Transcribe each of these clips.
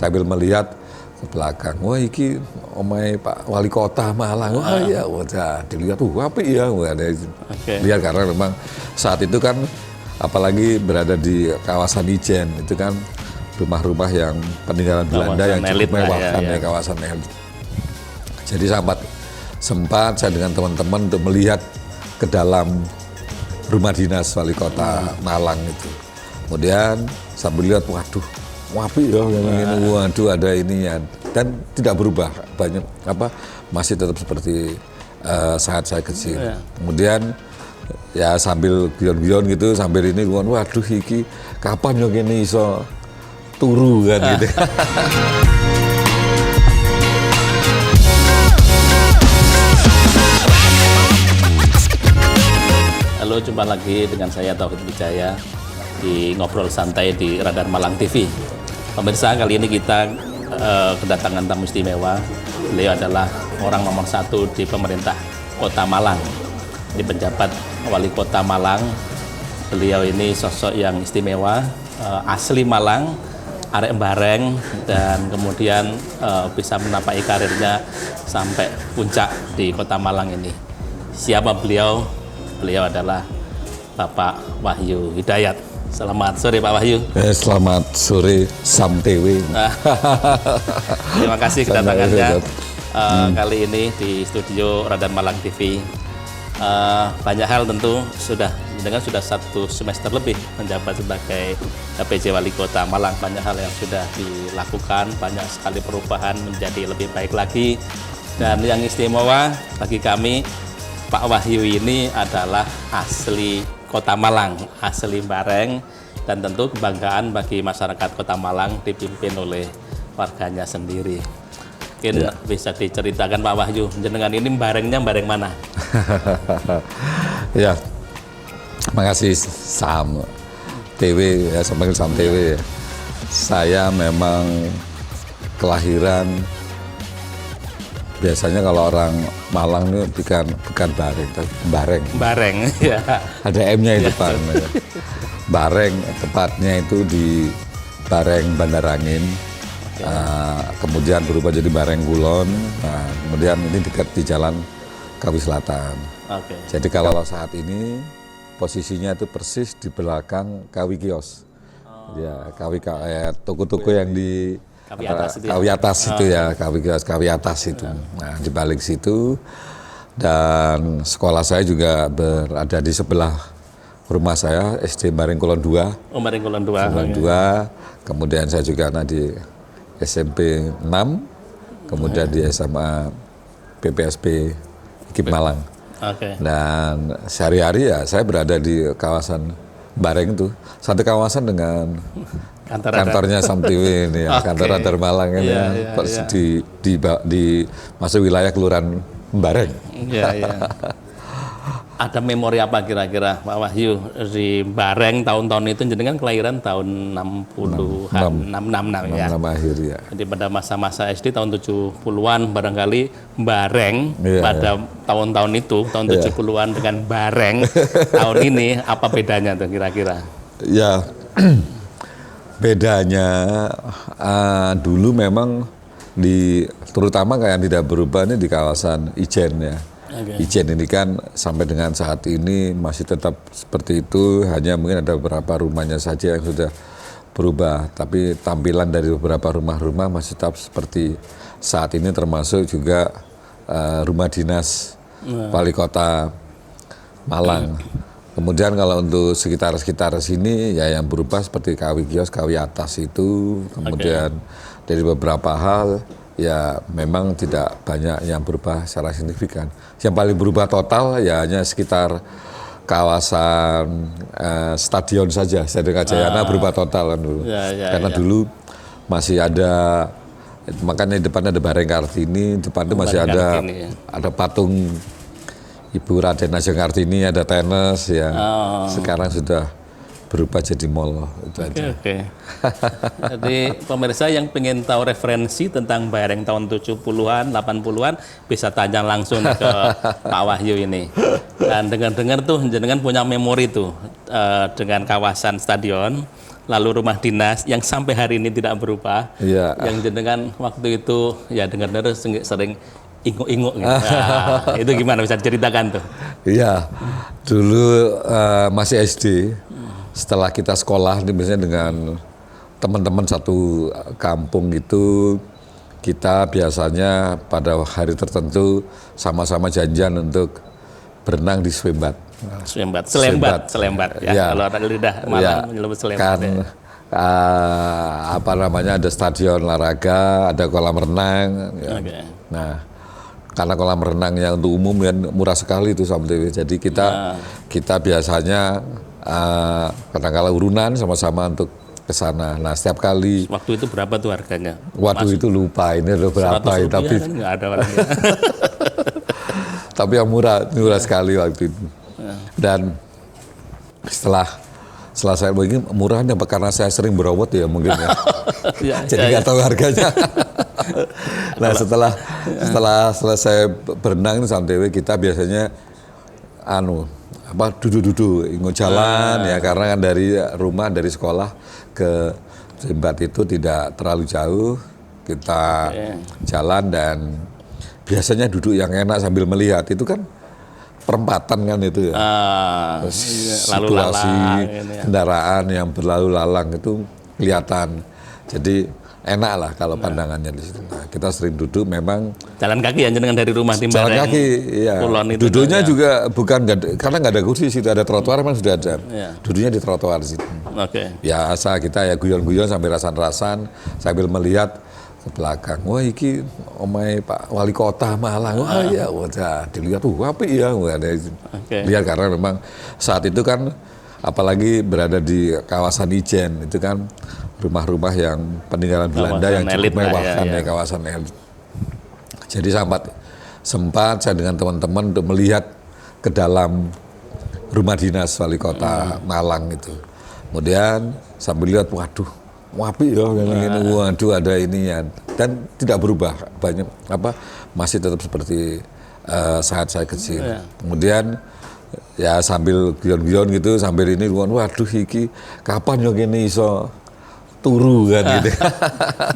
sambil melihat ke belakang. Wah, iki omahe Pak Wali Kota Malang. Wah, iya, wah, dilihat apik ya. Lihat karena memang saat itu kan apalagi berada di kawasan Ijen, itu kan rumah-rumah yang peninggalan Belanda yang cukup mewah kan, kawasan elit. Jadi sempat saya dengan teman-teman untuk melihat ke dalam rumah dinas Wali Kota Malang itu. Kemudian sambil lihat, waduh, apik ya, waduh ada ininya, dan tidak berubah banyak masih tetap seperti saat saya kecil. Kemudian ya sambil guyon-guyon gitu, sambil ini, waduh iki kapan yo kene iso turu kan gitu. Halo, jumpa lagi dengan saya Tauhid Wijaya di Ngobrol Santai di Radar Malang TV. Pemirsa, kali ini kita kedatangan tamu istimewa. Beliau adalah orang nomor 1 di pemerintah Kota Malang, di penjabat Wali Kota Malang. Beliau ini sosok yang istimewa, asli Malang, arek Bareng, dan kemudian bisa menapai karirnya sampai puncak di Kota Malang ini. Siapa beliau? Beliau adalah Bapak Wahyu Hidayat. Selamat sore Pak Wahyu. Selamat sore Samtewe. Terima kasih kedatangannya kali ini di studio Radar Malang TV. Banyak hal tentu sudah 1 semester lebih menjabat sebagai PJ Wali Kota Malang. Banyak hal yang sudah dilakukan, banyak sekali perubahan menjadi lebih baik lagi. Dan yang istimewa bagi kami, Pak Wahyu ini adalah asli Kota Malang, asli Bareng, dan tentu kebanggaan bagi masyarakat Kota Malang dipimpin oleh warganya sendiri. Mungkin bisa diceritakan Pak Wahyu, jenengan ini Barengnya Bareng mana? Ya, makasih Sam TV, ya, sampai Sam TV. Saya memang kelahiran, biasanya kalau orang Malang itu bukan Bareng, tapi Bareng. Bareng, ya. Ada M-nya itu Pak. Bareng, tepatnya itu di Bareng Bandarangin. Kemudian berubah jadi Bareng Kulon. Nah, kemudian ini dekat di Jalan Kawi Selatan. Jadi kalau saat ini posisinya itu persis di belakang Kawi Kios. Ya, toko-toko yang di Kawi atas itu ya, Kawi atas itu. Nah, di balik situ, dan sekolah saya juga berada di sebelah rumah saya, SD Bareng Kulon 2. Oh, Bareng Kulon 2. Kulon 2. Kemudian saya juga di SMP 6, kemudian di SMA PPSP IKIP Malang. Dan sehari-hari ya saya berada di kawasan Bareng itu, satu kawasan dengan kantornya Sam TV ini ya, kantor Radar Malang ini di masuk wilayah Kelurahan Bareng. Ada memori apa kira-kira Pak Wahyu di Bareng tahun-tahun itu? Jenengan kelahiran tahun 60-an, 66 ya. 66 akhir ya. Jadi pada masa-masa SD tahun 70-an barangkali Bareng pada tahun-tahun itu, tahun 70-an dengan Bareng tahun ini, apa bedanya tuh kira-kira? Ya, bedanya dulu memang terutama kayak yang tidak berubah ini di kawasan Ijen ya. Ijen ini kan sampai dengan saat ini masih tetap seperti itu, hanya mungkin ada beberapa rumahnya saja yang sudah berubah, tapi tampilan dari beberapa rumah-rumah masih tetap seperti saat ini, termasuk juga rumah dinas Wali Kota Malang. Kemudian kalau untuk sekitar sini ya yang berubah seperti Kawi Kios, Kawi atas itu, kemudian dari beberapa hal ya memang tidak banyak yang berubah secara signifikan. Yang paling berubah total ya hanya sekitar kawasan stadion saja, Stadion Kajayana berubah total kan dulu. Karena dulu masih ada, makanya di depan ada Bareng Kartini, depan itu masih ada patung Ibu Raden Ajeng Kartini, ada tenis ya. Sekarang sudah berubah jadi mall itu aja. Jadi pemirsa yang pengen tahu referensi tentang Bareng tahun 70-an, 80-an bisa tanya langsung ke Pak Wahyu ini. Dan dengar-dengar tuh jenengan punya memori tuh dengan kawasan stadion lalu rumah dinas yang sampai hari ini tidak berubah. Iya. Yang jenengan waktu itu ya dengar-dengar sering inguk-inguk gitu. Nah, itu gimana bisa diceritakan tuh? Iya, dulu masih SD, setelah kita sekolah biasanya dengan teman-teman satu kampung itu, kita biasanya pada hari tertentu sama-sama janjian untuk berenang di Swembat. Selembat ya. Kalau orang lidah Malang menyebut selembat. Kan apa namanya, ada stadion olahraga, ada kolam renang. Ya. Okay. Nah, karena kolam renang yang untuk umum kan murah sekali itu sampai. Jadi kita biasanya kadang-kala urunan sama-sama untuk ke sana. Nah, setiap kali. Waktu itu berapa tuh harganya? Waktu itu lupa ini loh berapa ya, tapi kan nggak ada orangnya. Tapi yang murah sekali waktu itu. Dan setelah saya begini murahnya karena saya sering berobat ya mungkin ya. Jadi nggak tahu harganya. Nah, setelah selesai berenang santai, kita biasanya duduk-duduk ingat jalan ya, karena kan dari rumah dari sekolah ke Swembat itu tidak terlalu jauh, kita jalan dan biasanya duduk yang enak sambil melihat itu kan perempatan kan itu ya, lalu situasi lalang, kendaraan yang berlalu lalang itu kelihatan, jadi enak lah kalau pandangannya di situ. Nah, kita sering duduk memang jalan kaki ya jenengan dari rumah Timbareng. Jalan kaki, iya. Duduknya juga bukan karena nggak ada kursi, situ ada trotoar memang sudah ada. Ya. Duduknya di trotoar situ. Oke. Biasa kita ya guyon-guyon sambil rasan-rasan sambil melihat ke belakang. Wah, iki omahe Pak Wali Kota Malang. Wah, iya, wah, dilihat apik ya. Lihat karena memang saat itu kan apalagi berada di kawasan Ijen itu kan rumah-rumah yang peninggalan Belanda yang cukup mewah kan ya, kawasan elit. Jadi sempat saya dengan teman-teman untuk melihat ke dalam rumah dinas Wali Kota Malang itu. Kemudian sambil lihat, waduh, apik ya, waduh ada ininya, dan tidak berubah banyak masih tetap seperti saat saya kecil. Kemudian ya sambil guyon-guyon gitu, sambil ini, waduh iki kapan yo kene iso turu kan gitu.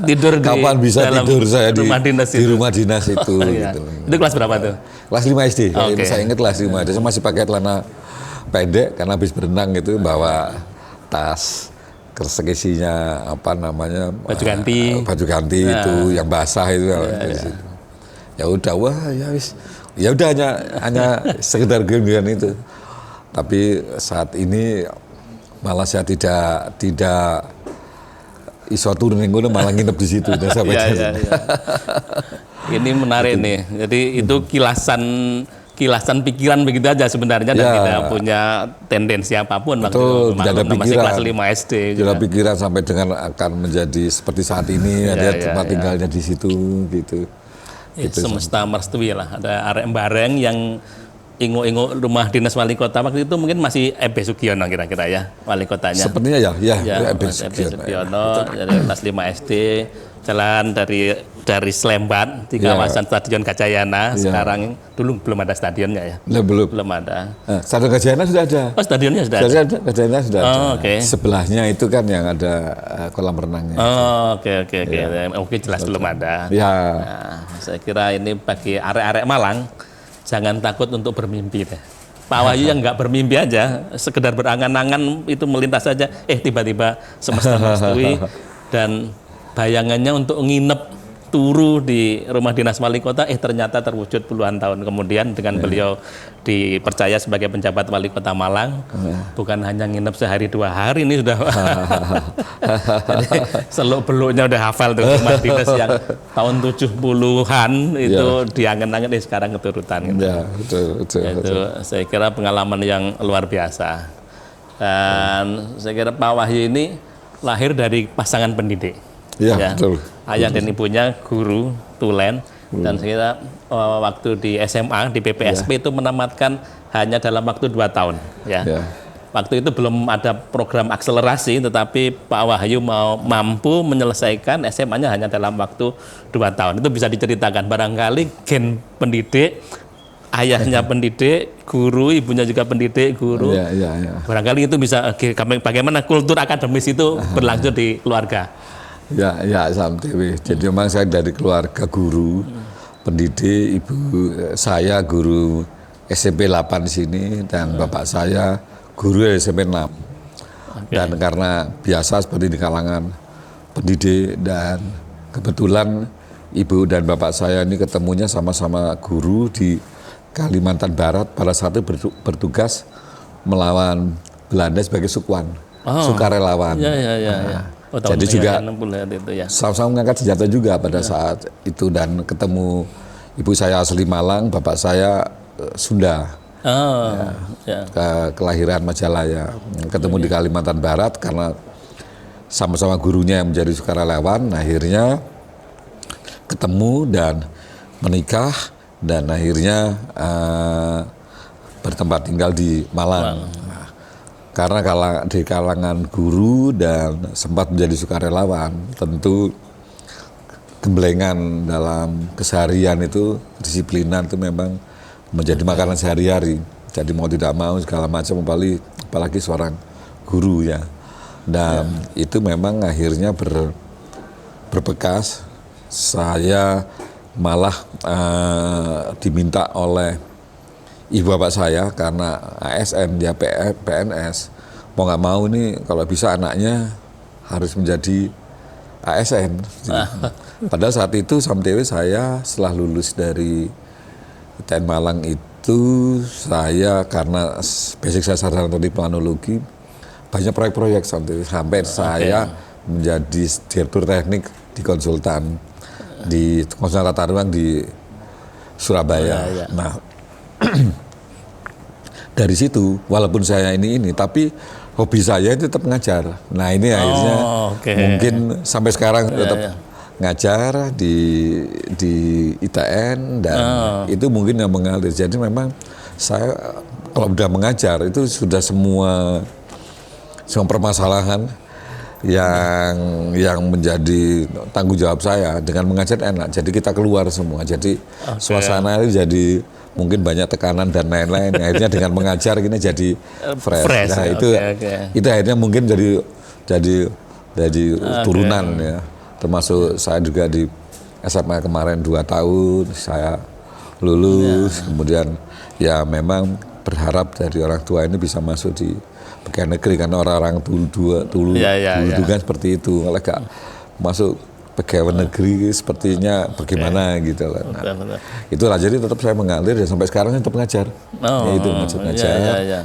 Tidur kapan bisa tidur saya di rumah dinas itu gitu. Itu kelas berapa tuh? Kelas 5 SD. Okay. Saya ingat kelas 5 SD. Saya masih pakai celana pendek karena habis berenang gitu, bawa tas isinya baju ganti itu yang basah itu. Ya udah, wah ya udah hanya sekedar geng-gengan itu. Tapi saat ini malah saya tidak iso turun yang gue malah nginep di situ. Ini menarik nih. Jadi itu kilasan pikiran begitu aja sebenarnya, dan tidak punya tendensi apapun waktu itu. Tidak ada pikiran. Masih kelas 5 SD. Tidak ada pikiran sampai dengan akan menjadi seperti saat ini. Ada tempat tinggalnya di situ gitu. Semesta merestui lah. Ada arek bareng yang ingu-ingu rumah dinas wali kota waktu itu mungkin masih Ebe Sugiono kira-kira ya wali kotanya. Sepertinya ya Ebe Sugiono dari kelas 5 SD, jalan dari Slembat di kawasan Stadion Gajayana. Sekarang dulu belum ada stadionnya ya. Belum ada. Stadion Gajayana sudah ada. Oh, stadionnya sudah ada. Gajayana sudah ada. Okay. Sebelahnya itu kan yang ada kolam renangnya. Oke. Oke, jelas belum ada. Ya. Nah, saya kira ini bagi arek-arek Malang, jangan takut untuk bermimpi deh. Pak Wahyu yang nggak bermimpi aja, sekedar berangan-angan itu melintas saja, tiba-tiba semesta merestui, dan bayangannya untuk nginep turu di rumah dinas wali kota, ternyata terwujud puluhan tahun kemudian dengan beliau dipercaya sebagai penjabat wali kota Malang. Bukan hanya nginep sehari 2 hari, ini sudah seluk-beluknya udah hafal tuh rumah dinas yang tahun 70-an itu diangen-angen sekarang keturutan gitu. Itu saya kira pengalaman yang luar biasa. Dan saya kira Pak Wahyu ini lahir dari pasangan pendidik. Betul. Ayah dan ibunya guru tulen, dan saya kira waktu di SMA di PPSP itu menamatkan hanya dalam waktu 2 tahun. Waktu itu belum ada program akselerasi, tetapi Pak Wahyu mampu menyelesaikan SMA-nya hanya dalam waktu 2 tahun. Itu bisa diceritakan, barangkali gen pendidik ayahnya pendidik, guru, ibunya juga pendidik, guru. Barangkali itu bisa bagaimana kultur akademis itu berlangsung di keluarga. Ya, Samtewi. Jadi memang saya dari keluarga guru, pendidik, ibu saya guru SMP 8 di sini dan bapak saya guru SMP 6. Dan karena biasa seperti di kalangan pendidik dan kebetulan ibu dan bapak saya ini ketemunya sama-sama guru di Kalimantan Barat pada saat itu bertugas melawan Belanda sebagai sukarelawan. Jadi juga sama-sama mengangkat senjata juga pada saat itu dan ketemu ibu saya asli Malang, bapak saya Sunda. Kelahiran Majalaya. Ketemu di Kalimantan Barat karena sama-sama gurunya yang menjadi sukarelawan, akhirnya ketemu dan menikah dan akhirnya bertempat tinggal di Malang. Karena di kalangan guru dan sempat menjadi sukarelawan, tentu gemblengan dalam keseharian itu, disiplinan itu memang menjadi makanan sehari-hari. Jadi mau tidak mau segala macam, apalagi seorang guru ya. Dan itu memang akhirnya berbekas. Saya malah diminta oleh ibu bapak saya karena ASN dia PNS, mau nggak mau ini kalau bisa anaknya harus menjadi ASN. Pada saat itu Samtewi saya setelah lulus dari ITN Malang itu saya karena basic saya sarjana teknik planologi, banyak proyek-proyek sampai saya menjadi direktur teknik di konsultan tata ruang di Surabaya. Nah, dari situ walaupun saya ini tapi hobi saya itu tetap ngajar. Nah ini akhirnya mungkin sampai sekarang tetap ngajar di ITN dan itu mungkin yang mengalir. Jadi memang saya kalau udah mengajar itu sudah semua permasalahan yang menjadi tanggung jawab saya dengan mengajar enak. Jadi kita keluar semua. Jadi suasana itu jadi mungkin banyak tekanan dan lain-lain. Akhirnya dengan mengajar gini jadi fresh. Nah, itu akhirnya mungkin jadi turunan ya. Termasuk saya juga di SMA kemarin 2 tahun saya lulus. Kemudian ya memang berharap dari orang tua ini bisa masuk di pegawai negeri karena orang-orang dulu kan seperti itu. Kalau nggak masuk pegawai negeri sepertinya bagaimana gitu lah. Nah, itulah jadi tetap saya mengalir dan sampai sekarang tetap mengajar. Itu ngajar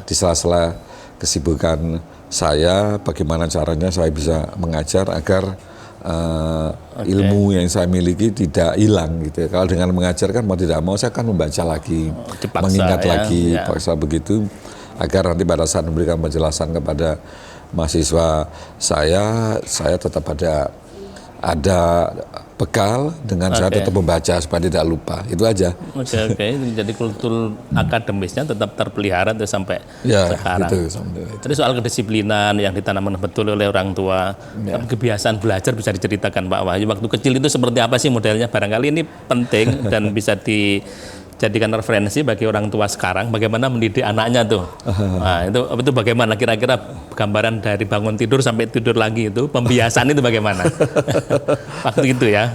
di sela-sela kesibukan saya, bagaimana caranya saya bisa mengajar agar ilmu yang saya miliki tidak hilang gitu. Kalau dengan mengajar kan mau tidak mau saya akan membaca lagi, mengingat lagi, paksa begitu agar nanti pada saat memberikan penjelasan kepada mahasiswa saya tetap ada bekal dengan saya tetap membaca supaya tidak lupa. Itu aja. Jadi kultur akademisnya tetap terpelihara sampai sekarang. Tadi soal kedisiplinan yang ditanamkan betul oleh orang tua, kebiasaan belajar bisa diceritakan Pak Wahyu. Waktu kecil itu seperti apa sih modelnya? Barangkali ini penting dan bisa dijadikan referensi bagi orang tua sekarang bagaimana mendidik anaknya tuh. Nah, itu bagaimana kira-kira gambaran dari bangun tidur sampai tidur lagi itu pembiasaan itu bagaimana? Waktu itu ya.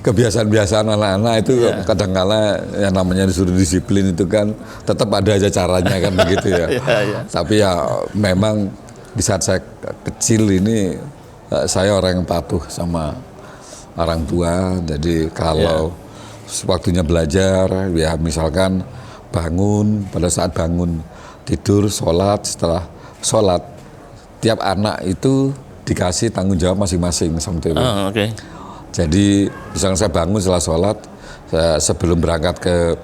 Kebiasaan-kebiasaan anak-anak itu kadang-kala yang namanya disuruh disiplin itu kan tetap ada aja caranya kan begitu ya. Tapi ya memang di saat saya kecil ini saya orang yang patuh sama orang tua. Jadi kalau waktunya belajar, ya misalkan bangun, pada saat bangun tidur, sholat, setelah sholat, tiap anak itu dikasih tanggung jawab masing-masing sama Dewi. Jadi misalkan saya bangun setelah sholat, sebelum berangkat ke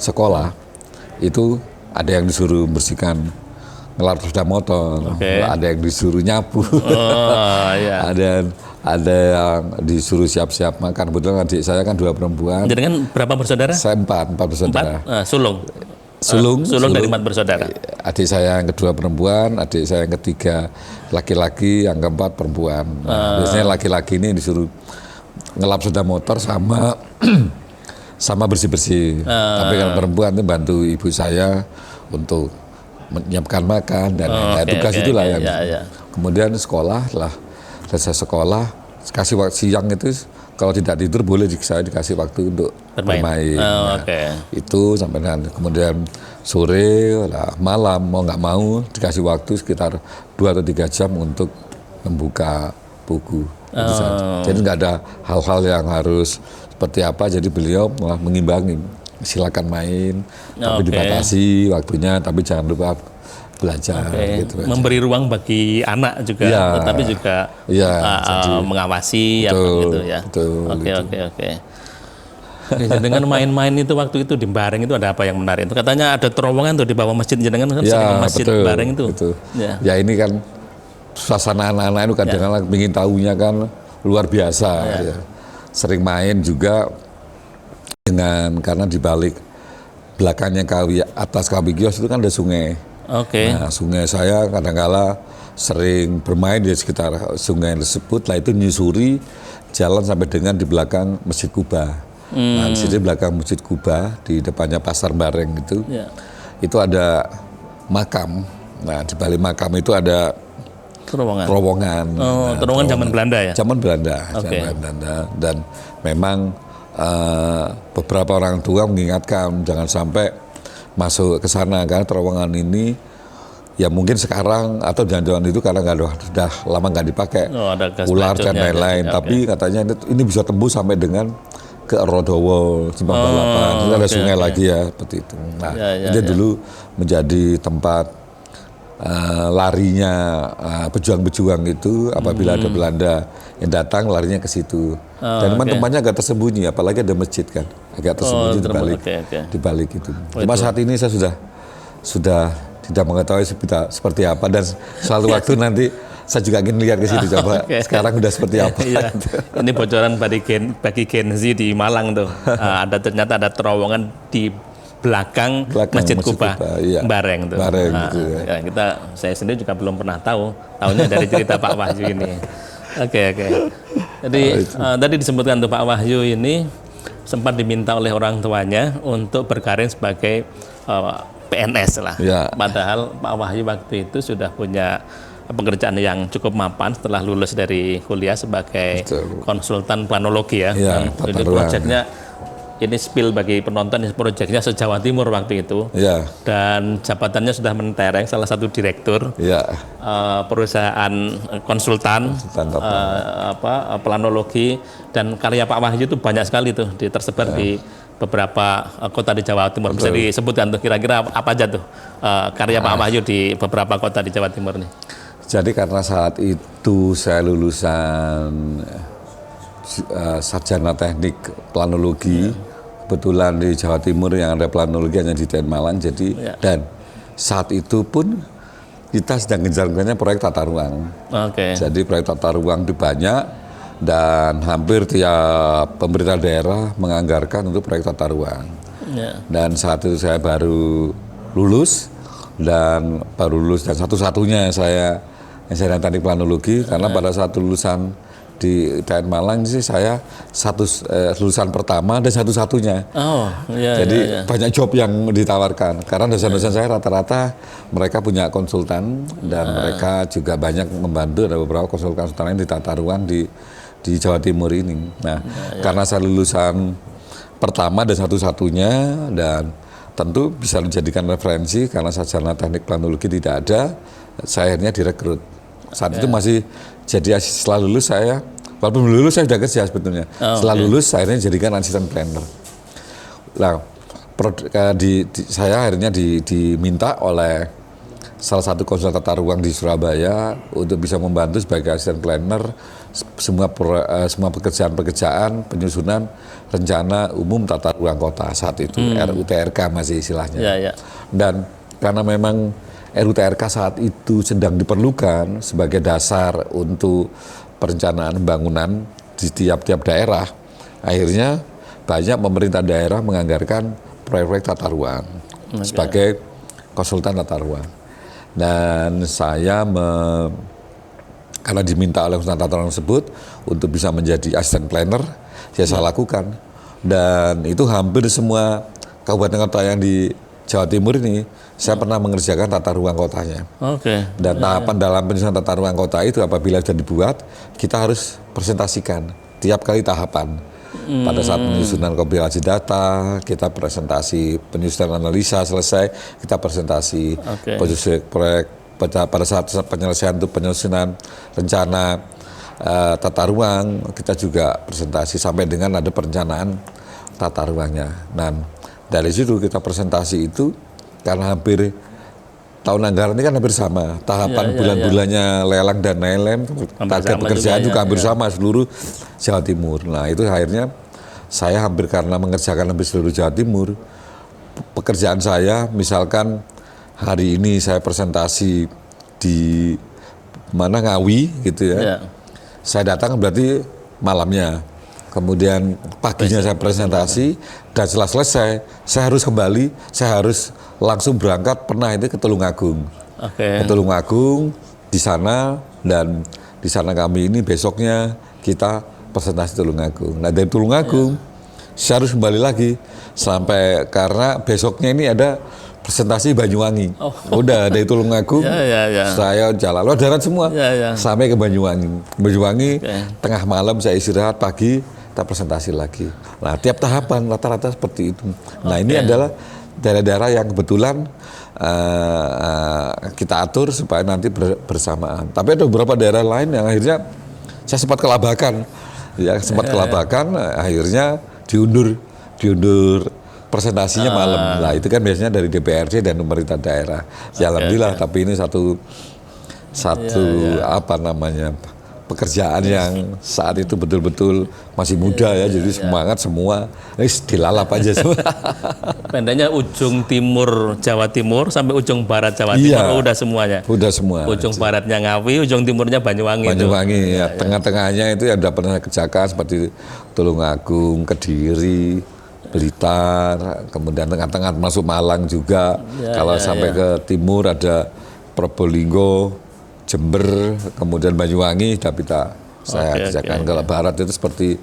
sekolah, itu ada yang disuruh bersihkan ngelap sepeda motor, ada yang disuruh nyapu, ada yang disuruh siap-siap makan. Kebetulan adik saya kan 2 perempuan. Jadi kan berapa bersaudara? Saya 4 bersaudara. Sulung dari 4 bersaudara. Adik saya yang kedua perempuan, adik saya yang ketiga laki-laki, yang keempat perempuan. Biasanya laki-laki ini disuruh ngelap sepeda motor sama sama bersih-bersih. Tapi kalau perempuan itu bantu ibu saya untuk menyiapkan makan dan tugas itulah yang. Kemudian sekolah lah, selesai sekolah kasih waktu siang itu kalau tidak tidur boleh saya dikasih waktu untuk bermain. Itu sampai nanti kemudian sore lah, malam mau nggak mau dikasih waktu sekitar 2 atau 3 jam untuk membuka buku. Jadi nggak ada hal-hal yang harus seperti apa. Jadi beliau malah mengimbangi, silakan main, tapi dibatasi waktunya, tapi jangan lupa belajar. Gitu memberi ruang bagi anak juga, tetapi juga mengawasi gitu ya. Oke. Dengan main-main itu waktu itu di Bareng itu ada apa yang menarik? Itu katanya ada terowongan tuh di bawah masjid, jenengan kan sering masjid Bareng itu. Ya ini kan suasana anak-anak itu kadang-kadang ingin tahunya kan luar biasa. Ya. Sering main juga karena di balik belakangnya atas Kawi Kios itu kan ada sungai. Nah, sungai saya kadang-kala sering bermain di sekitar sungai tersebut, lah itu nyusuri jalan sampai dengan di belakang Masjid Kuba. Nah, di sini belakang Masjid Kuba, di depannya Pasar Bareng itu ada makam. Nah, di balik makam itu ada terowongan. Terowongan zaman Belanda ya? Zaman Belanda. Dan memang beberapa orang tua mengingatkan jangan sampai masuk ke sana karena terowongan ini ya mungkin sekarang atau jangan-jangan itu karena sudah lama nggak dipakai, ular dan lain-lain. Tapi katanya ini bisa tembus sampai dengan ke Rodowo, Simpang Balapan, itu ada sungai lagi ya seperti itu. Nah, itu dulu menjadi tempat larinya pejuang-pejuang itu apabila ada Belanda yang datang larinya ke situ. Dan teman-temannya agak tersembunyi, apalagi ada masjid kan, agak tersembunyi di balik itu. Cuma saat ini saya sudah tidak mengetahui seperti apa, dan suatu waktu nanti saya juga ingin lihat ke situ coba sekarang udah seperti apa. Ini bocoran bagi Gen Z di Malang tuh. Ternyata ada terowongan di belakang Masjid Kuba, Bareng tuh. Gitu ya. Saya sendiri juga belum pernah tahu, tahunya dari cerita Pak Wahyu ini. Oke. Jadi tadi disebutkan tuh Pak Wahyu ini sempat diminta oleh orang tuanya untuk berkarir sebagai PNS lah. Padahal Pak Wahyu waktu itu sudah punya pekerjaan yang cukup mapan setelah lulus dari kuliah sebagai konsultan planologi ya. Jadi proyeknya ini spill bagi penonton, proyeknya se-Jawa Timur waktu itu. Dan jabatannya sudah mentereng salah satu direktur perusahaan konsultan planologi, dan karya Pak Wahyu itu banyak sekali tuh tersebar di beberapa kota di Jawa Timur. Bisa disebutkan tuh kira-kira apa aja tuh karya Pak Wahyu di beberapa kota di Jawa Timur nih? Jadi karena saat itu saya lulusan sarjana teknik planologi, kebetulan di Jawa Timur yang ada planologi hanya di TN Malang, jadi dan saat itu pun kita sedang gencar-gencarnya proyek tata ruang. Jadi proyek tata ruang itu banyak dan hampir tiap pemerintah daerah menganggarkan untuk proyek tata ruang. Dan saat itu saya baru lulus dan satu-satunya saya teknik planologi, karena pada saat lulusan di TN Malang sih saya lulusan pertama dan satu-satunya. Jadi banyak job yang ditawarkan karena dosen-dosen saya rata-rata mereka punya konsultan dan mereka juga banyak membantu, ada beberapa konsultan lain di tata ruang di Jawa Timur ini. Nah, karena saya lulusan pertama dan satu-satunya dan tentu bisa dijadikan referensi karena sarjana teknik planologi tidak ada, saya akhirnya direkrut. Saat itu masih jadi setelah lulus saya, walaupun lulus saya sudah kerja sebetulnya. Setelah lulus akhirnya jadikan asisten planner. Nah, saya akhirnya diminta oleh salah satu konsultan tata ruang di Surabaya untuk bisa membantu sebagai asisten planner semua pekerjaan penyusunan rencana umum tata ruang kota saat itu, RUTRK masih istilahnya. Dan karena memang RUTRK saat itu sedang diperlukan sebagai dasar untuk perencanaan pembangunan di tiap-tiap daerah, akhirnya banyak pemerintah daerah menganggarkan proyek-proyek tata ruang sebagai konsultan tata ruang. Dan saya karena diminta oleh konsultan tata ruang tersebut untuk bisa menjadi asisten planner, saya lakukan. Dan itu hampir semua kabupaten kota yang di Jawa Timur ini saya pernah mengerjakan tata ruang kotanya. Oke. Dan tahapan dalam penyusunan tata ruang kota itu apabila sudah dibuat, kita harus presentasikan tiap kali tahapan. Pada saat penyusunan kompilasi data, kita presentasi, penyusunan analisa selesai, kita presentasi. Proyek pada saat penyelesaian untuk penyusunan rencana tata ruang, kita juga presentasi sampai dengan ada perencanaan tata ruangnya. Dan dari situ kita presentasi itu karena hampir tahun anggaran ini kan hampir sama, tahapan bulan-bulannya lelang dan lain-lain, target pekerjaan juga hampir sama seluruh Jawa Timur. Nah itu akhirnya saya hampir karena mengerjakan hampir seluruh Jawa Timur, pekerjaan saya misalkan hari ini saya presentasi di mana Ngawi gitu ya, saya datang berarti malamnya, kemudian paginya saya presentasi, dan setelah selesai saya harus kembali, saya harus langsung berangkat pernah itu ke Tulungagung. Ke Tulungagung di sana, dan di sana kami ini besoknya kita presentasi Tulungagung. Nah dari Tulungagung saya harus kembali lagi sampai karena besoknya ini ada presentasi Banyuwangi. Udah dari Tulungagung saya jalan lo darat semua sampai ke Banyuwangi. Banyuwangi tengah malam saya istirahat, pagi kita presentasi lagi. Nah tiap tahapan rata-rata seperti itu. Nah ini adalah daerah-daerah yang kebetulan kita atur supaya nanti bersamaan. Tapi ada beberapa daerah lain yang akhirnya saya sempat kelabakan, akhirnya diundur presentasinya malam. Nah itu kan biasanya dari DPRD dan pemerintah daerah. Ya alhamdulillah, tapi ini satu apa namanya pekerjaan yang saat itu betul-betul masih muda ya, jadi semangat semua, dilalap aja semua. Pendeknya ujung timur Jawa Timur sampai ujung barat Jawa Timur udah semuanya. Udah semua. Ujung baratnya Ngawi, ujung timurnya Banyuwangi. Banyuwangi ya, tengah-tengahnya itu ada pernah kerjakan seperti Tulungagung, Kediri, Blitar, kemudian tengah-tengah masuk Malang juga. Kalau sampai ke timur ada Probolinggo, Jember, kemudian Banyuwangi, tapi saya kerjakan. Kalau barat itu seperti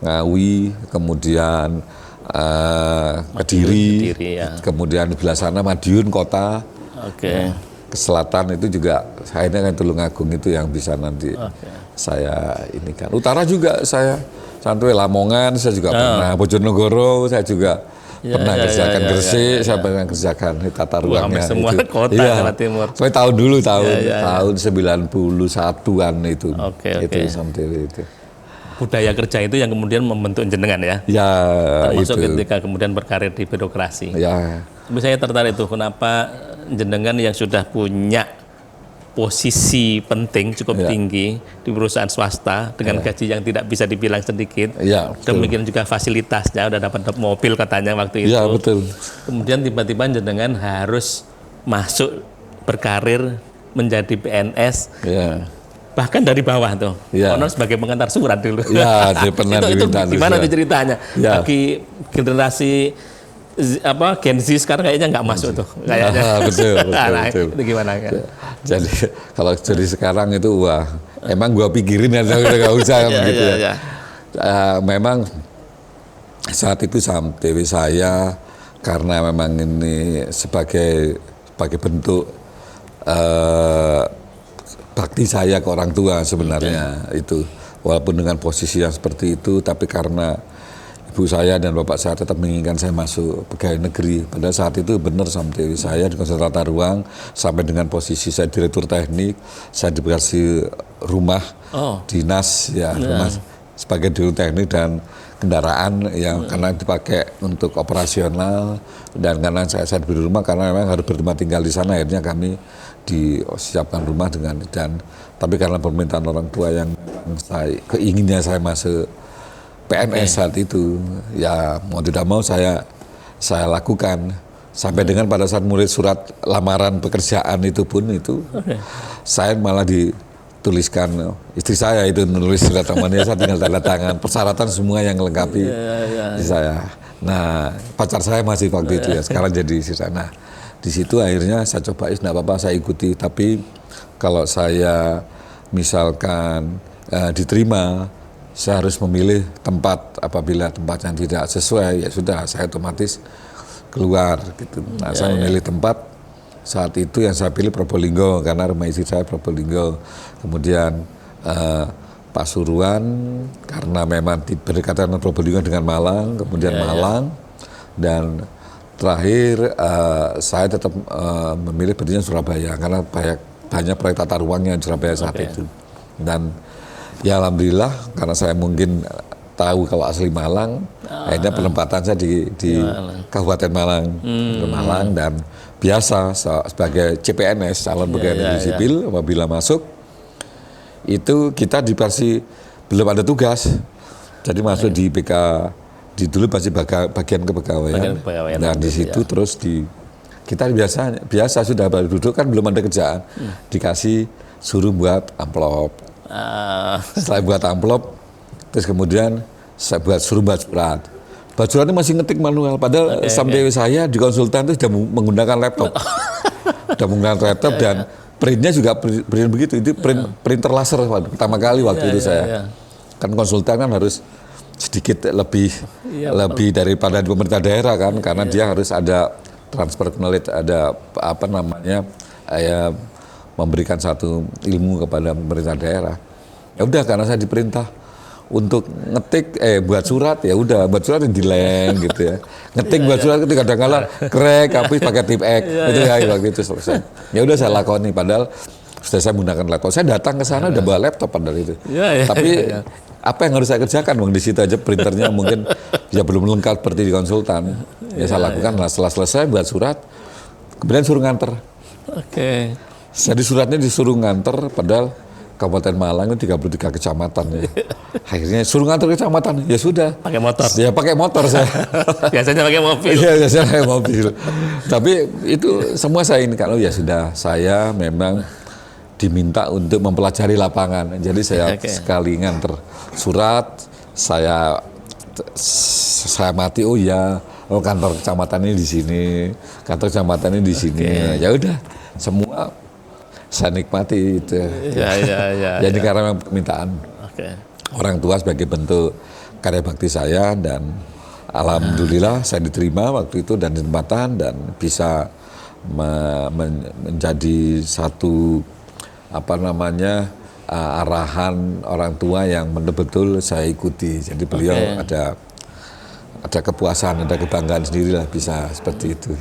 Ngawi, kemudian Kediri, kemudian di belah sana Madiun kota. Ke selatan itu juga akhirnya kan Tulungagung itu yang bisa nanti saya ini kan. Utara juga saya sampai Lamongan, saya juga pernah Bojonegoro, saya juga pernah kerjakan Gresik, saya pernah kerjakan tata ruangnya. Semua itu. kota Jawa Timur. Saya tahun 91-an itu. Itu sampai itu. Budaya kerja itu yang kemudian membentuk jenengan ya. Ya, termasuk itu. ketika kemudian berkarir di birokrasi. Ya. Tapi saya tertarik itu kenapa jenengan yang sudah punya posisi penting cukup tinggi di perusahaan swasta dengan gaji yang tidak bisa dibilang sedikit, demikian juga fasilitasnya udah dapat mobil katanya waktu itu. Betul. Kemudian tiba-tiba jenengan harus masuk berkarir menjadi PNS, bahkan dari bawah tuh, konon sebagai pengantar surat dulu. Itu gimana tuh ceritanya? Bagi generasi Gen Z sekarang kayaknya nggak masuk tuh kayaknya. Betul. Itu gimana kan? Jadi kalau jadi sekarang itu emang gua pikirin ya nggak usah gitu ya. Memang saat itu sampai saya karena memang ini sebagai bentuk bakti saya ke orang tua sebenarnya itu, walaupun dengan posisi yang seperti itu, tapi karena ibu saya dan bapak saya tetap menginginkan saya masuk pegawai negeri. Pada saat itu benar sampai saya di Konsultan Tata Ruang sampai dengan posisi saya direktur teknik, saya dikasih rumah dinas rumah sebagai direktur teknik dan kendaraan yang karena dipakai untuk operasional, dan karena saya diberi rumah karena memang harus bertempat tinggal di sana, akhirnya kami disiapkan rumah dan tapi karena permintaan orang tua yang keinginnya saya masuk PNS saat itu, ya mau tidak mau saya lakukan sampai dengan pada saat mulai surat lamaran pekerjaan itu pun saya malah dituliskan istri saya itu nulis surat lamarannya, saya tinggal tanda tangan persyaratan semua yang melengkapi saya. Nah pacar saya masih waktu itu ya, sekarang jadi istri saya. Nah di situ akhirnya saya coba tidak apa-apa saya ikuti, tapi kalau saya misalkan diterima, saya harus memilih tempat. Apabila tempatnya tidak sesuai, ya sudah, saya otomatis keluar gitu. Nah, saya memilih tempat. Saat itu yang saya pilih Probolinggo karena rumah istri saya Probolinggo. Kemudian Pasuruan karena memang berdekatan Probolinggo dengan Malang, kemudian Malang, dan terakhir saya tetap memilih berdirinya Surabaya karena banyak proyek tata ruangnya di Surabaya saat itu. Dan ya alhamdulillah karena saya mungkin tahu kalau asli Malang, akhirnya penempatan saya di Kabupaten Malang, Malang, dan biasa sebagai CPNS, calon pegawai negeri sipil, apabila masuk itu kita belum ada tugas, jadi masuk di PK, dulu masih bagian kepegawaian, dan di situ terus kita biasa sudah baru duduk kan belum ada kerjaan, dikasih suruh buat amplop. Setelah buat amplop, terus kemudian saya suruh buat surat. Buat suratnya masih ngetik manual, padahal sampai saya di konsultan itu sudah menggunakan laptop. Sudah menggunakan laptop dan printnya juga print begitu, itu printer laser pertama kali waktu itu saya. Kan konsultan kan harus sedikit lebih daripada di pemerintah daerah kan, karena dia harus ada transfer knowledge, ada memberikan satu ilmu kepada pemerintah daerah. Ya udah, karena saya diperintah untuk ngetik buat surat, ya udah buat surat yang dileng gitu ya. Ngetik buat surat itu kadang-kala crack, habis pakai tip X itu ya waktu itu selesai. Ya udah saya lakoni, padahal sudah saya menggunakan laptop. Saya datang ke sana udah bawa laptop padahal itu. Tapi apa yang harus saya kerjakan Bang, di situ aja printernya mungkin ya belum lengkap seperti di konsultan. Ya saya lakukan setelah selesai buat surat, kemudian suruh nganter. Jadi suratnya disuruh nganter, padahal Kabupaten Malang itu 33 kecamatan ya. Akhirnya suruh nganter kecamatan, ya sudah. Pakai motor? Ya pakai motor saya. Biasanya pakai mobil? Iya, biasanya pakai mobil. Tapi itu semua saya ini, kalau ya sudah, saya memang diminta untuk mempelajari lapangan. Jadi saya sekali nganter surat, saya mati, kantor kecamatan ini di sini, kantor kecamatan ini di sini. Ya udah, semua saya nikmati itu. Jadi karena permintaan orang tua sebagai bentuk karya bakti saya, dan alhamdulillah saya diterima waktu itu dan ditempatkan dan bisa menjadi satu arahan orang tua yang betul-betul saya ikuti. Jadi beliau ada kepuasan, ada kebanggaan sendiri lah bisa seperti itu.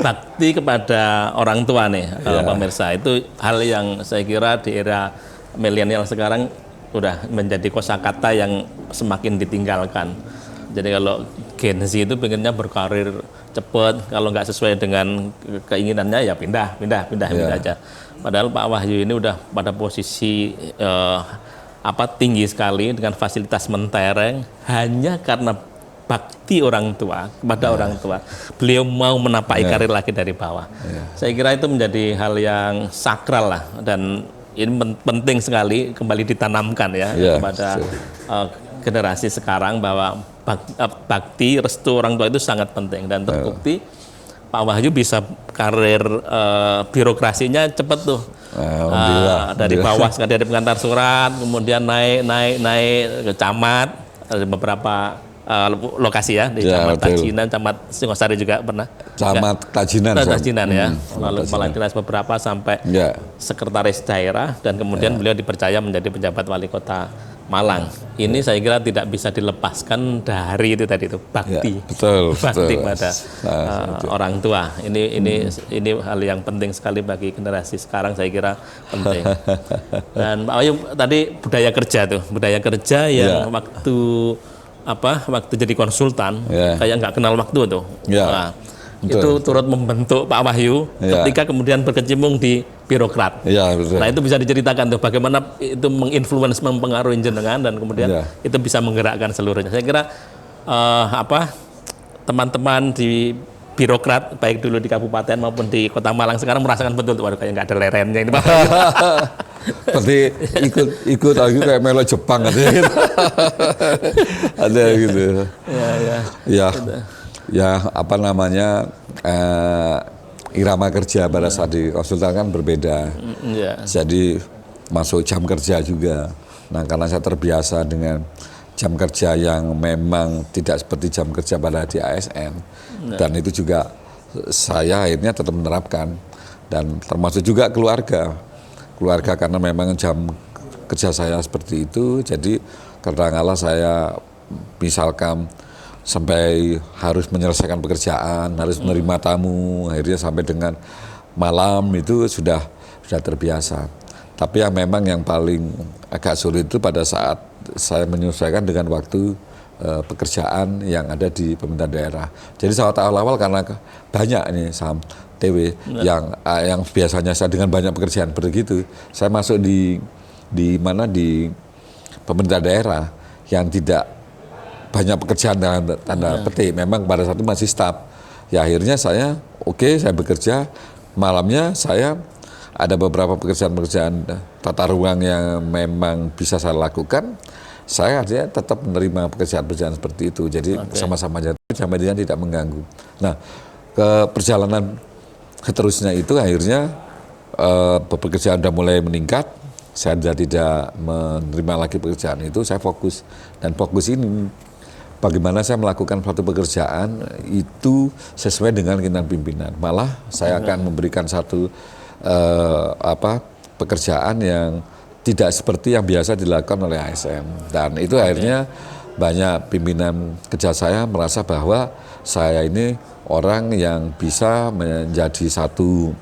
Bakti kepada orang tua nih, pemirsa, itu hal yang saya kira di era milenial sekarang udah menjadi kosakata yang semakin ditinggalkan. Jadi kalau Gen Z itu pengennya berkarir cepat, kalau nggak sesuai dengan keinginannya ya pindah aja. Padahal Pak Wahyu ini udah pada posisi tinggi sekali dengan fasilitas mentereng, hanya karena bakti orang tua kepada orang tua, beliau mau menapai karir lagi dari bawah. Saya kira itu menjadi hal yang sakral lah, dan ini penting sekali kembali ditanamkan kepada generasi sekarang bahwa bakti restu orang tua itu sangat penting, dan terbukti Pak Wahyu bisa karir birokrasinya cepat tuh. Dari bawah dari pengantar surat, kemudian naik ke camat, ada beberapa lokasi ya, di Camat Tajinan, Camat Singosari juga pernah. Camat Tajinan ya. Lalu kepala dinas beberapa sampai sekretaris daerah, dan kemudian beliau dipercaya menjadi pejabat wali kota Malang. Ini saya kira tidak bisa dilepaskan dari itu tadi, itu bakti. Bakti pada orang tua. Ini hal yang penting sekali bagi generasi sekarang, saya kira penting. Dan Pak Wahyu tadi budaya kerja yang waktu jadi konsultan kayak nggak kenal waktu tuh. Itu turut membentuk Pak Wahyu ketika kemudian berkecimpung di birokrat. Nah, itu bisa diceritakan tuh bagaimana itu menginfluence, mempengaruhi jenengan, dan kemudian itu bisa menggerakkan seluruhnya. Saya kira teman-teman di birokrat baik dulu di kabupaten maupun di Kota Malang sekarang merasakan betul tuh, kayak nggak ada lerennya ini Pak. Seperti ikut lagi kayak melo Jepang katanya gitu. Ada gitu. Irama kerja pada saat di konsultan kan berbeda. Jadi masuk jam kerja juga, Nah, karena saya terbiasa dengan jam kerja yang memang tidak seperti jam kerja pada di ASN, dan itu juga saya akhirnya tetap menerapkan, dan termasuk juga keluarga karena memang jam kerja saya seperti itu, jadi kadang-kala saya misalkan sampai harus menyelesaikan pekerjaan, harus menerima tamu, akhirnya sampai dengan malam itu sudah terbiasa. Tapi yang memang yang paling agak sulit itu pada saat saya menyesuaikan dengan waktu pekerjaan yang ada di pemerintah daerah. Jadi saat awal-awal karena banyak ini saham TW yang biasanya saya dengan banyak pekerjaan begitu, saya masuk di pemerintah daerah yang tidak banyak pekerjaan dalam tanda petik. Memang pada saat itu masih staf. Ya akhirnya saya saya bekerja, malamnya saya ada beberapa pekerjaan tata ruang yang memang bisa saya lakukan. Saya akhirnya tetap menerima pekerjaan seperti itu. Jadi sama-sama dia tidak mengganggu. Nah, ke perjalanan seterusnya itu akhirnya pekerjaan sudah mulai meningkat. Saya sudah tidak menerima lagi pekerjaan itu. Saya fokus, dan fokus ini bagaimana saya melakukan suatu pekerjaan itu sesuai dengan keinginan pimpinan. Malah saya akan memberikan satu pekerjaan yang tidak seperti yang biasa dilakukan oleh ASN, dan itu akhirnya banyak pimpinan kerja saya merasa bahwa saya ini orang yang bisa menjadi satu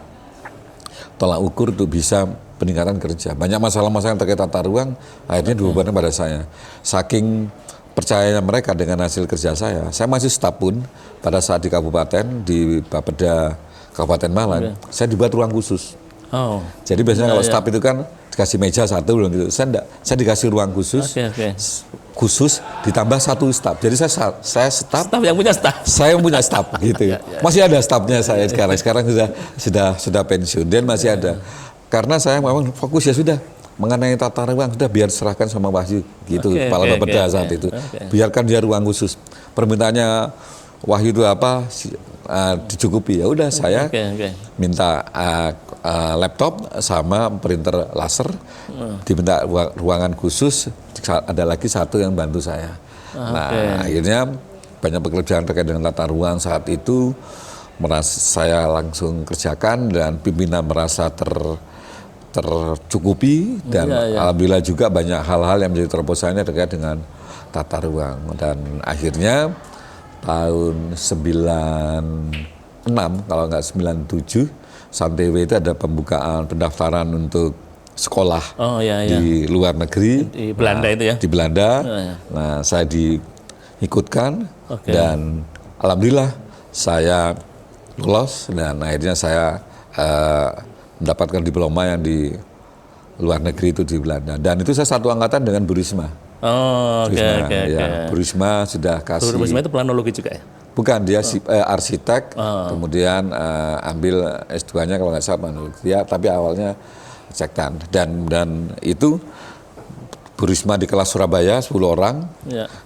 tolak ukur untuk bisa peningkatan kerja. Banyak masalah-masalah yang terkait tata ruang akhirnya dibebankan pada saya. Saking percayanya mereka dengan hasil kerja saya masih staf pun pada saat di kabupaten, di Bapeda Kabupaten Malang, saya dibuat ruang khusus. Jadi biasanya kalau staf itu kan dikasih meja satu gitu. Saya enggak, saya dikasih ruang khusus. Khusus ditambah satu staf. Jadi saya staf yang punya staf. Saya punya staf gitu. Masih ada stafnya saya sekarang. Sekarang sudah pensiun, dan masih ada. Karena saya memang fokus ya sudah mengenai tata ruang sudah biar serahkan sama Wahyu gitu, kepala Bapeda saat itu. Biarkan dia ruang khusus. Permintaannya Wahyu itu apa dicukupi, ya udah saya minta laptop sama printer laser, diminta ruangan khusus, ada lagi satu yang bantu saya. Nah akhirnya banyak pekerjaan terkait dengan tata ruang saat itu saya langsung kerjakan, dan pimpinan merasa tercukupi, dan alhamdulillah juga banyak hal-hal yang menjadi terobosannya terkait dengan tata ruang. Dan akhirnya tahun 96 kalau nggak 97 saham TW itu ada pembukaan pendaftaran untuk sekolah di luar negeri, di Belanda itu ya, di Belanda. Nah saya diikutkan, dan alhamdulillah saya lolos, dan akhirnya saya mendapatkan diploma yang di luar negeri itu di Belanda, dan itu saya satu angkatan dengan Bu Risma. Bu Risma sudah kasih. Bu Risma itu planologi juga ya? Bukan, dia arsitek, kemudian ambil S2-nya kalau nggak salah planologi, ya, tapi awalnya arsitektan, dan itu Bu Risma di kelas Surabaya 10 orang,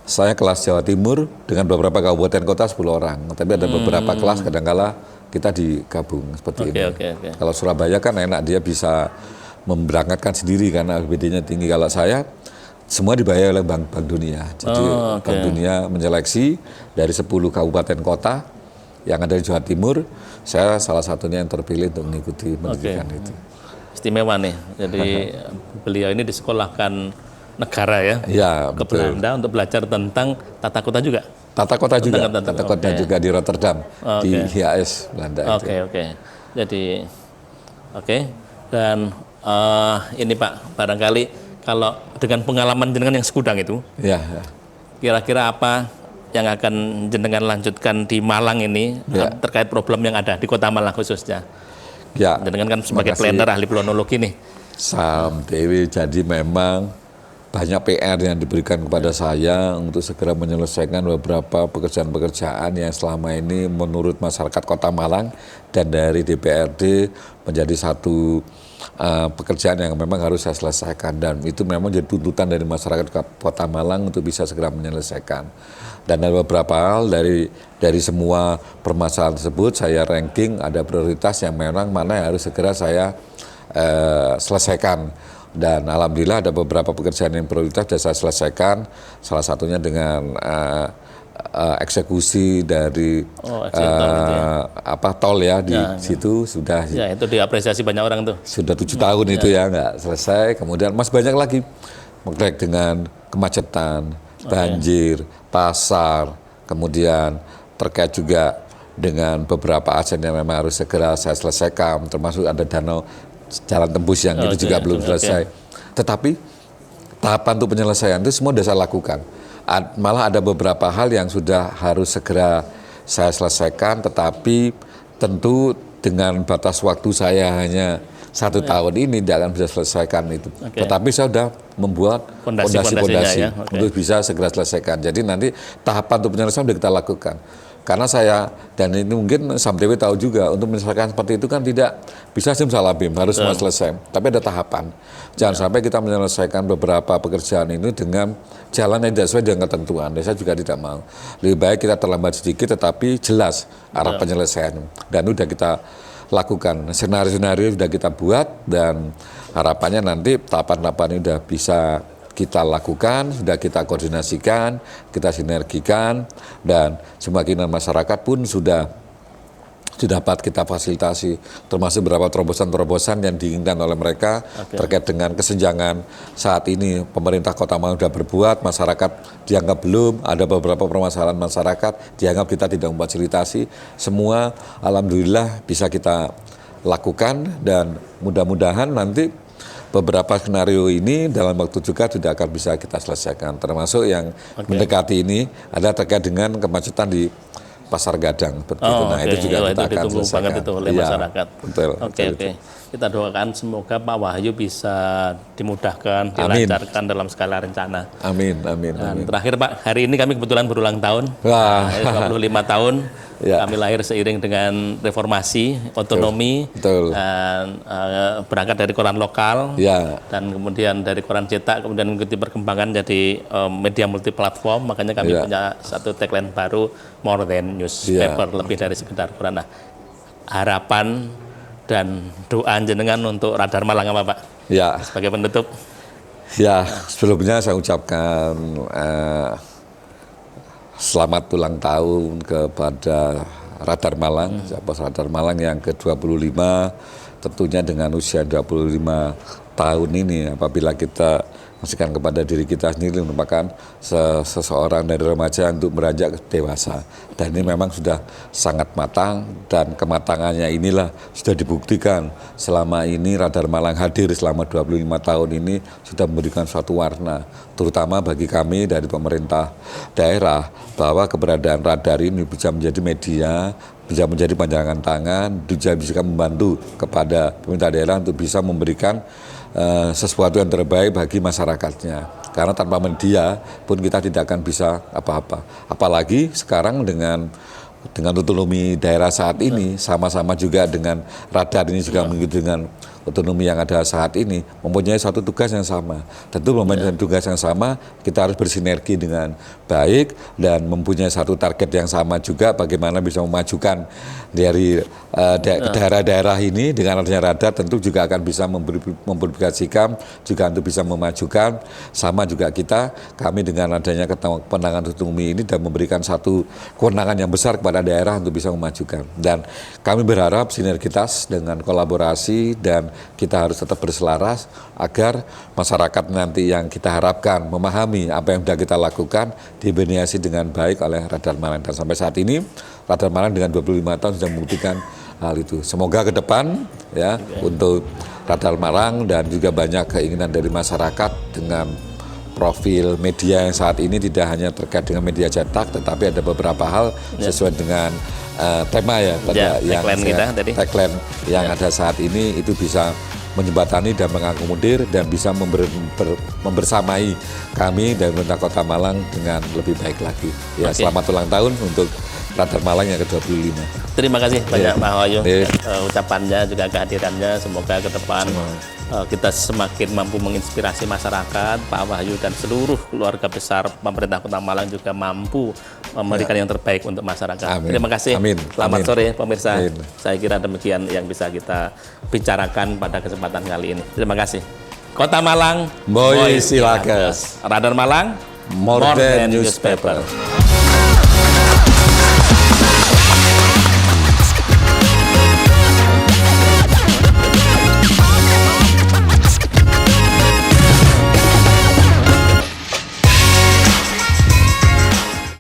saya kelas Jawa Timur dengan beberapa kabupaten kota 10 orang, tapi ada beberapa kelas kadangkala kita digabung seperti ini. Kalau Surabaya kan enak, dia bisa memberangkatkan sendiri karena APBD-nya tinggi. Kalau saya semua dibayar oleh Bank Dunia. Jadi Bank Dunia menyeleksi dari 10 kabupaten kota yang ada di Jawa Timur, saya salah satunya yang terpilih untuk mengikuti pendidikan itu. Istimewa nih. Jadi beliau ini disekolahkan negara ya, ke Belanda untuk belajar tentang tata kota juga. Tata kota juga di Rotterdam, di HIAS Belanda. Jadi dan ini Pak, barangkali kalau dengan pengalaman jenengan yang sekudang itu, kira-kira apa yang akan jenengan lanjutkan di Malang ini terkait problem yang ada di Kota Malang khususnya? Ya, jenengan kan sebagai planner ahli planologi nih. Saham TW, jadi memang banyak PR yang diberikan kepada saya untuk segera menyelesaikan beberapa pekerjaan-pekerjaan yang selama ini menurut masyarakat Kota Malang dan dari DPRD menjadi satu pekerjaan yang memang harus saya selesaikan, dan itu memang jadi tuntutan dari masyarakat Kota Malang untuk bisa segera menyelesaikan. Dan ada beberapa hal dari semua permasalahan tersebut saya ranking ada prioritas yang memang mana yang harus segera saya selesaikan. Dan alhamdulillah ada beberapa pekerjaan yang prioritas sudah saya selesaikan, salah satunya dengan eksekusi dari tol ya di situ sudah. Ya, itu diapresiasi banyak orang tuh. Sudah 7 tahun itu ya nggak selesai. Kemudian masih banyak lagi terkait dengan kemacetan, banjir, pasar, kemudian terkait juga dengan beberapa aset yang memang harus segera saya selesaikan, termasuk ada danau jalan tembus yang itu juga belum selesai. Tetapi tahapan untuk penyelesaian itu semua sudah saya lakukan. Malah ada beberapa hal yang sudah harus segera saya selesaikan, tetapi tentu dengan batas waktu saya hanya 1 tahun ini tidak akan bisa selesaikan itu. Tetapi saya sudah membuat fondasi-fondasi untuk bisa segera selesaikan. Jadi nanti tahapan untuk penyelesaian sudah kita lakukan. Karena saya, dan ini mungkin Sam Dewi tahu juga, untuk menyelesaikan seperti itu kan tidak bisa simsalabim, harus semua selesai. Tapi ada tahapan. Jangan sampai kita menyelesaikan beberapa pekerjaan ini dengan jalan yang tidak sesuai dengan ketentuan. Dan saya juga tidak mau. Lebih baik kita terlambat sedikit, tetapi jelas arah penyelesaian. Dan itu sudah kita lakukan. Senario-senario sudah kita buat, dan harapannya nanti tahapan-tahapan ini sudah bisa kita lakukan, sudah kita koordinasikan, kita sinergikan, dan semua keinginan masyarakat pun sudah dapat kita fasilitasi, termasuk beberapa terobosan-terobosan yang diinginkan oleh mereka terkait dengan kesenjangan saat ini. Pemerintah Kota Malang sudah berbuat, masyarakat dianggap belum, ada beberapa permasalahan masyarakat dianggap kita tidak memfasilitasi. Semua alhamdulillah bisa kita lakukan, dan mudah-mudahan nanti beberapa skenario ini dalam waktu juga tidak akan bisa kita selesaikan, termasuk yang mendekati ini ada terkait dengan kemacetan di Pasar Gadang. Nah itu juga kita akan selesaikan. Banget itu oleh masyarakat. Betul. Oke. Kita doakan semoga Pak Wahyu bisa dimudahkan, dilancarkan dalam skala rencana. Amin. Dan terakhir Pak, hari ini kami kebetulan berulang tahun. 25 tahun. Kami lahir seiring dengan reformasi, otonomi, dan berangkat dari koran lokal, dan kemudian dari koran cetak, kemudian mengikuti perkembangan jadi media multiplatform. Makanya kami punya satu tagline baru, more than newspaper, lebih dari sekedar koran. Nah, harapan dan doa jenengan untuk Radar Malang apa Pak? Ya. Sebagai penutup. Ya, sebelumnya saya ucapkan selamat ulang tahun kepada Radar Malang, Radar Malang yang ke-25, tentunya dengan usia 25 tahun ini, apabila kita masukkan kepada diri kita sendiri merupakan seseorang dari remaja untuk beranjak dewasa. Dan ini memang sudah sangat matang, dan kematangannya inilah sudah dibuktikan selama ini Radar Malang hadir selama 25 tahun ini sudah memberikan suatu warna, terutama bagi kami dari pemerintah daerah, bahwa keberadaan radar ini bisa menjadi media, bisa menjadi panjangan tangan, bisa membantu kepada pemerintah daerah untuk bisa memberikan sesuatu yang terbaik bagi masyarakatnya. Karena tanpa media pun kita tidak akan bisa apa-apa. Apalagi sekarang dengan otonomi daerah saat ini, sama-sama juga dengan radar ini juga mengikuti dengan otonomi yang ada saat ini, mempunyai satu tugas yang sama. Tentu mempunyai tugas yang sama, kita harus bersinergi dengan baik dan mempunyai satu target yang sama juga, bagaimana bisa memajukan dari daerah-daerah ini. Dengan adanya radar tentu juga akan bisa mempublikasikan, juga untuk bisa memajukan. Sama juga kami dengan adanya kewenangan otonomi ini dan memberikan satu kewenangan yang besar kepada daerah untuk bisa memajukan. Dan kami berharap sinergitas dengan kolaborasi, dan kita harus tetap berselaras agar masyarakat nanti yang kita harapkan memahami apa yang sudah kita lakukan dibeniasi dengan baik oleh Radar Malang. Dan sampai saat ini Radar Malang dengan 25 tahun sudah membuktikan hal itu. Semoga ke depan ya untuk Radar Malang, dan juga banyak keinginan dari masyarakat dengan profil media yang saat ini tidak hanya terkait dengan media cetak, tetapi ada beberapa hal sesuai dengan tema tagline yang ada saat ini, itu bisa menjembatani dan mengakomodir dan bisa membersamai kami dan pemerintah Kota Malang dengan lebih baik lagi. Selamat ulang tahun untuk Radar Malang yang ke-25. Terima kasih banyak Pak Wahyu, ucapannya juga kehadirannya. Semoga ke depan kita semakin mampu menginspirasi masyarakat. Pak Wahyu dan seluruh keluarga besar pemerintah Kota Malang juga mampu memberikan yang terbaik untuk masyarakat. Terima kasih. Selamat sore pemirsa. Saya kira demikian yang bisa kita bicarakan pada kesempatan kali ini. Terima kasih. Kota Malang, Boy Silakas. Radar Malang, More than newspaper.